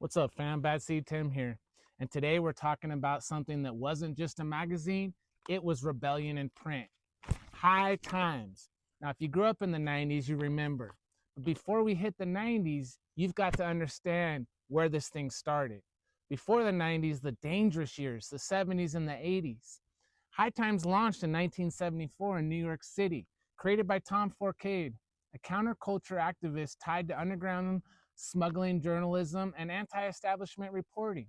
What's up, fam? Badseed Tim here. And today we're talking about something that wasn't just a magazine, it was rebellion in print. High times. Now, if you grew up in the 90s, you remember. But before we hit the 90s, you've got to understand where this thing started. Before the 90s, the dangerous years, the 70s and the 80s. High Times launched in 1974 in New York City, created by Tom Forcade, a counterculture activist tied to underground smuggling journalism, and anti-establishment reporting.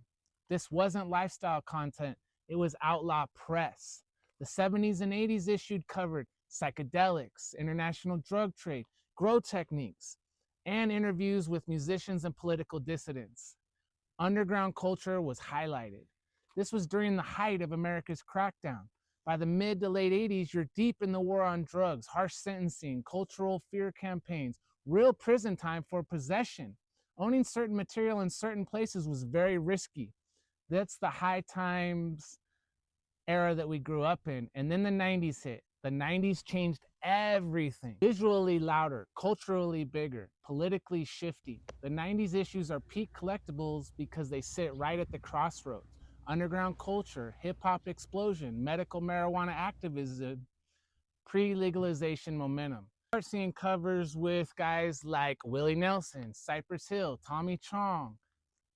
This wasn't lifestyle content, it was outlaw press. The 70s and 80s issued covered psychedelics, international drug trade, grow techniques, and interviews with musicians and political dissidents. Underground culture was highlighted. This was during the height of America's crackdown. By the mid to late 80s, you're deep in the war on drugs, harsh sentencing, cultural fear campaigns, real prison time for possession. Owning certain material in certain places was very risky. That's the High Times era that we grew up in. And then the 90s hit. The 90s changed everything. Visually louder, culturally bigger, politically shifty. The 90s issues are peak collectibles because they sit right at the crossroads. Underground culture, hip-hop explosion, medical marijuana activism, pre-legalization momentum. Start seeing covers with guys like Willie Nelson, Cypress Hill, Tommy Chong,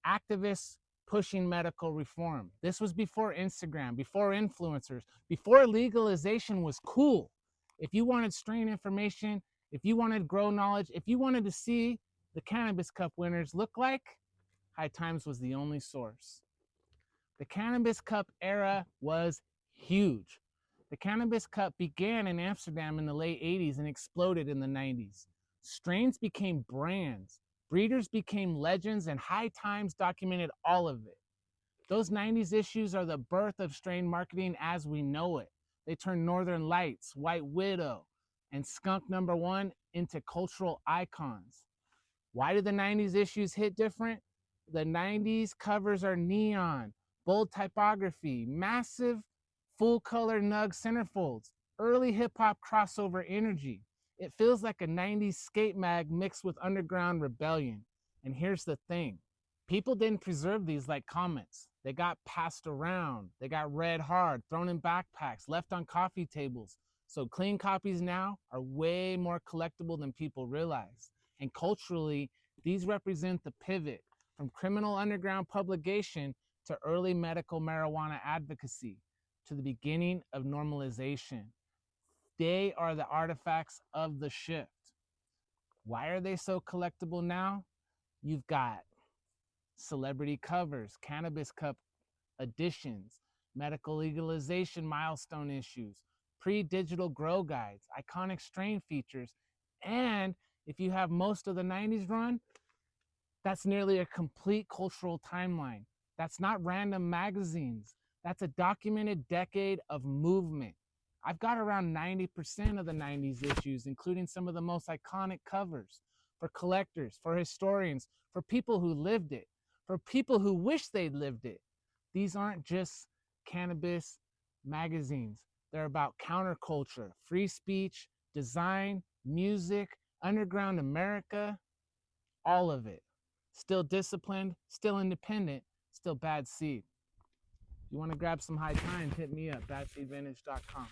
activists pushing medical reform. This was before Instagram, before influencers, before legalization was cool. If you wanted strain information, if you wanted to grow knowledge, if you wanted to see the Cannabis Cup winners look like, High Times was the only source. The Cannabis Cup era was huge. The Cannabis Cup began in Amsterdam in the late 80s and exploded in the 90s. Strains became brands, breeders became legends, and High Times documented all of it. Those 90s issues are the birth of strain marketing as we know it. They turned Northern Lights, White Widow, and Skunk #1 into cultural icons. Why did the 90s issues hit different? The 90s covers are neon, bold typography, massive full-color nug centerfolds, early hip-hop crossover energy. It feels like a 90s skate mag mixed with underground rebellion. And here's the thing. People didn't preserve these like comics. They got passed around. They got read hard, thrown in backpacks, left on coffee tables. So clean copies now are way more collectible than people realize. And culturally, these represent the pivot from criminal underground publication to early medical marijuana advocacy, to the beginning of normalization. They are the artifacts of the shift. Why are they so collectible now? You've got celebrity covers, Cannabis Cup editions, medical legalization milestone issues, pre-digital grow guides, iconic strain features, and if you have most of the 90s run, that's nearly a complete cultural timeline. That's not random magazines. That's a documented decade of movement. I've got around 90% of the 90s issues, including some of the most iconic covers, for collectors, for historians, for people who lived it, for people who wish they'd lived it. These aren't just cannabis magazines. They're about counterculture, free speech, design, music, underground America, all of it. Still disciplined, still independent, still bad seed. If you want to grab some High Times, hit me up, badseedvintage.com.